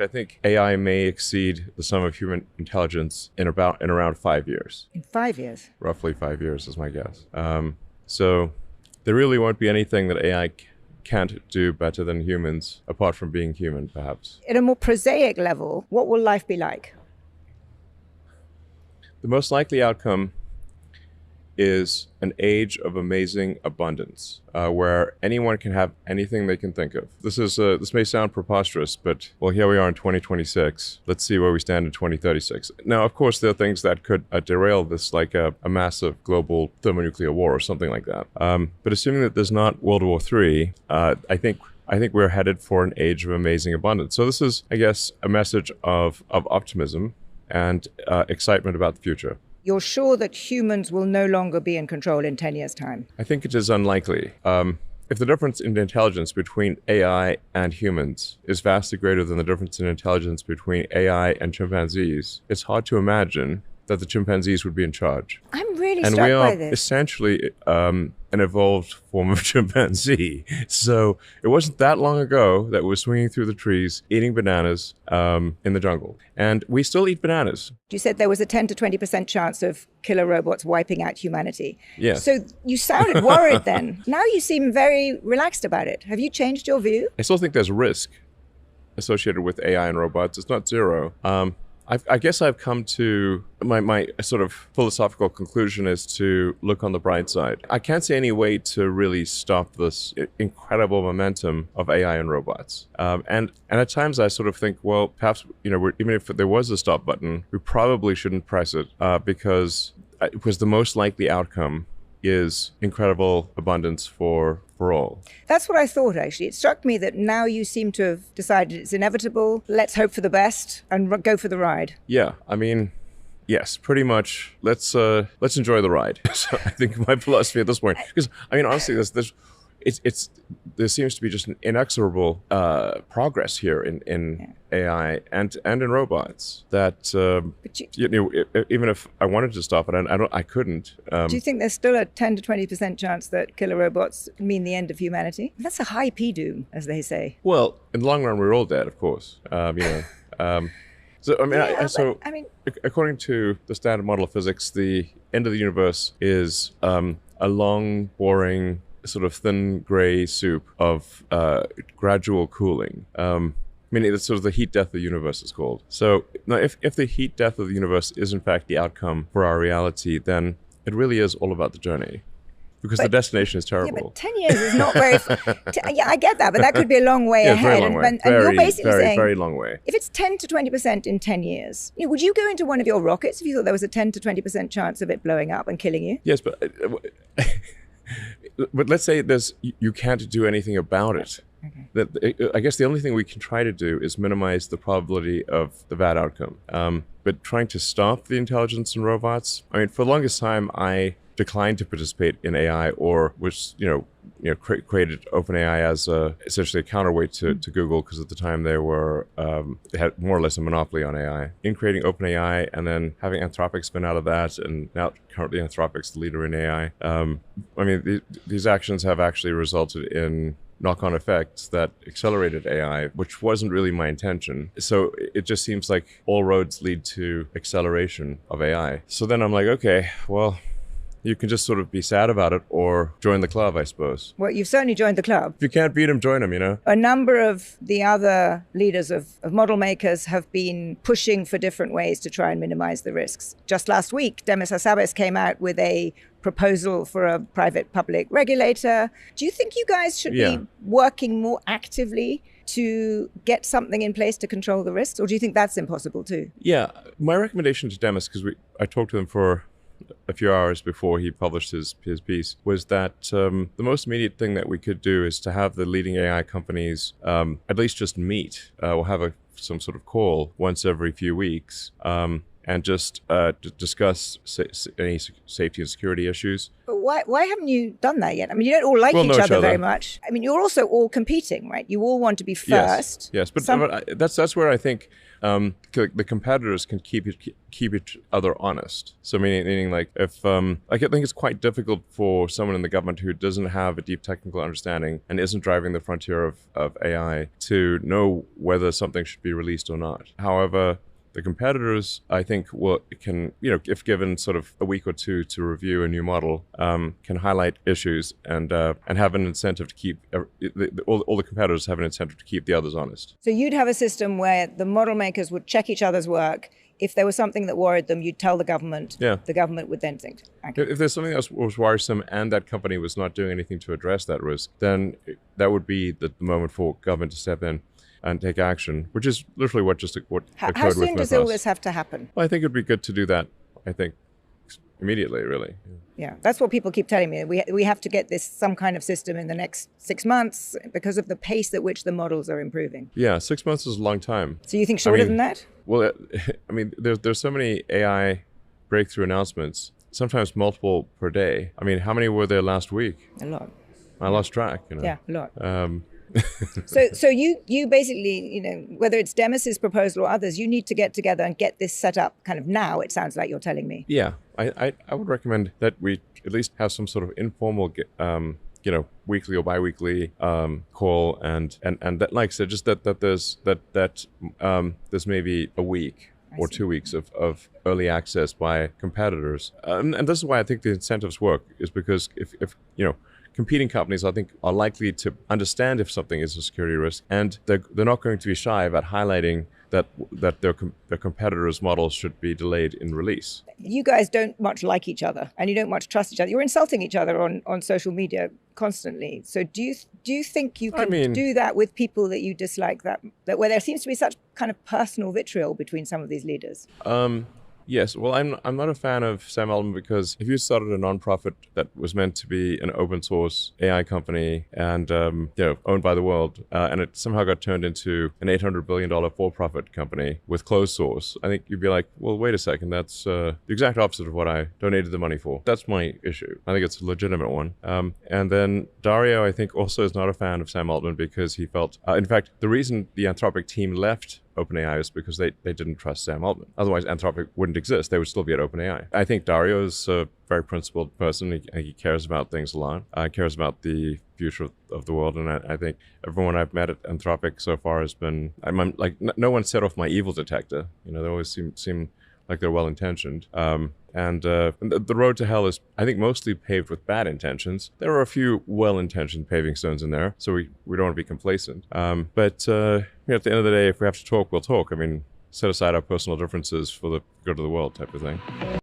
I think AI may exceed the sum of human intelligence in around 5 years. In 5 years? Roughly 5 years is my guess. So there really won't be anything that AI can't do better than humans, apart from being human, perhaps. At a more prosaic level, what will life be like? The most likely outcome is an age of amazing abundance, where anyone can have anything they can think of. This may sound preposterous, but well, here we are in 2026. Let's see where we stand in 2036. Now, of course, there are things that could derail this, like a massive global thermonuclear war or something like that. But assuming that there's not World War III, I think we're headed for an age of amazing abundance. So this is, I guess, a message of optimism and excitement about the future. You're sure that humans will no longer be in control in 10 years' time? I think it is unlikely. If the difference in intelligence between AI and humans is vastly greater than the difference in intelligence between AI and chimpanzees, it's hard to imagine that the chimpanzees would be in charge. I'm really And struck we by are this. essentially an evolved form of chimpanzee. So it wasn't that long ago that we were swinging through the trees, eating bananas in the jungle. And we still eat bananas. You said there was a 10 to 20% chance of killer robots wiping out humanity. Yes. So you sounded worried then. Now you seem very relaxed about it. Have you changed your view? I still think there's risk associated with AI and robots. It's not zero. I guess I've come to my sort of philosophical conclusion is to look on the bright side. I can't see any way to really stop this incredible momentum of AI and robots. And at times I sort of think, well, perhaps, even if there was a stop button, we probably shouldn't press it because the most likely outcome is incredible abundance for all. That's what I thought, actually. It struck me that now you seem to have decided it's inevitable. Let's hope for the best and go for the ride. Yeah, I mean, yes, pretty much. Let's enjoy the ride. So I think my philosophy at this point, because I mean, honestly, there seems to be just an inexorable progress here in AI and in robots that even if I wanted to stop it, I couldn't. Do you think there's still a 10 to 20% chance that killer robots mean the end of humanity? That's a high P-doom, as they say. Well, in the long run, we're all dead, of course. So I mean, according to the standard model of physics, the end of the universe is a long, boring, sort of thin gray soup of gradual cooling. I mean, it's sort of the heat death of the universe is called. So now if the heat death of the universe is in fact the outcome for our reality, then it really is all about the journey. Because the destination is terrible. Yeah, but 10 years is not very... yeah, I get that, but that could be a long way ahead. Very long way. And you're basically saying... Very long way. If it's 10 to 20% in 10 years, would you go into one of your rockets if you thought there was a 10 to 20% chance of it blowing up and killing you? Yes, but let's say you can't do anything about it. Okay. I guess the only thing we can try to do is minimize the probability of the bad outcome. But trying to stop the intelligence in robots, I mean, for the longest time, I declined to participate in AI, or which created OpenAI as essentially a counterweight to Google, because at the time they had more or less a monopoly on AI. In creating OpenAI and then having Anthropic spin out of that, and now currently Anthropic's the leader in AI. I mean, these actions have actually resulted in knock-on effects that accelerated AI, which wasn't really my intention. So it just seems like all roads lead to acceleration of AI. So then I'm like, okay, well, you can just sort of be sad about it or join the club, I suppose. Well, you've certainly joined the club. If you can't beat them, join them, A number of the other leaders of model makers have been pushing for different ways to try and minimize the risks. Just last week, Demis Hassabis came out with a proposal for a private public regulator. Do you think you guys should be working more actively to get something in place to control the risks? Or do you think that's impossible too? Yeah, my recommendation to Demis, because I talked to him for a few hours before he published his piece, was that the most immediate thing that we could do is to have the leading AI companies at least just meet. We'll have some sort of call once every few weeks and just discuss any safety and security issues. But why haven't you done that yet? I mean, you don't all like each other very much. I mean, you're also all competing, right? You all want to be first. Yes, but that's where I think the competitors can keep each other honest. So meaning like if I think it's quite difficult for someone in the government who doesn't have a deep technical understanding and isn't driving the frontier of AI to know whether something should be released or not. However, the competitors, I think, can, if given sort of a week or two to review a new model, can highlight issues and have an incentive to keep all the competitors have an incentive to keep the others honest. So you'd have a system where the model makers would check each other's work. If there was something that worried them, you'd tell the government. Yeah. The government would then think. Okay. If there's something that was worrisome and that company was not doing anything to address that risk, then that would be the moment for government to step in and take action, which is literally what occurred with Mythos. How soon does all this have to happen? Well, I think it'd be good to do that, I think, immediately, really. Yeah, that's what people keep telling me. We have to get some kind of system in the next 6 months because of the pace at which the models are improving. Yeah, 6 months is a long time. So you think shorter than that? Well, I mean, there's so many AI breakthrough announcements, sometimes multiple per day. I mean, how many were there last week? A lot. I lost track. Yeah, a lot. So you basically, whether it's Demis's proposal or others, you need to get together and get this set up kind of now, it sounds like you're telling me. Yeah, I would recommend that we at least have some sort of informal, weekly or bi-weekly call and that, like I said, just that there's maybe a week or 2 weeks of early access by competitors. And this is why I think the incentives work, is because if competing companies, I think, are likely to understand if something is a security risk, and they're not going to be shy about highlighting that their competitors' models should be delayed in release. You guys don't much like each other, and you don't much trust each other. You're insulting each other on social media constantly. So do you think you can do that with people that you dislike, that where there seems to be such kind of personal vitriol between some of these leaders? Yes, well, I'm not a fan of Sam Altman, because if you started a nonprofit that was meant to be an open source AI company and owned by the world, and it somehow got turned into an $800 billion for-profit company with closed source, I think you'd be like, well, wait a second, that's the exact opposite of what I donated the money for. That's my issue. I think it's a legitimate one. And then Dario, I think, also is not a fan of Sam Altman because he felt, in fact, the reason the Anthropic team left OpenAI is because they didn't trust Sam Altman. Otherwise, Anthropic wouldn't exist. They would still be at OpenAI. I think Dario is a very principled person. He cares about things a lot. Cares about the future of the world. And I think everyone I've met at Anthropic so far has been, I'm like, no one set off my evil detector. They always seem like they're well-intentioned. And the road to hell is, I think, mostly paved with bad intentions. There are a few well-intentioned paving stones in there, so we don't want to be complacent. But at the end of the day, if we have to talk, we'll talk. I mean, set aside our personal differences for the good of the world type of thing.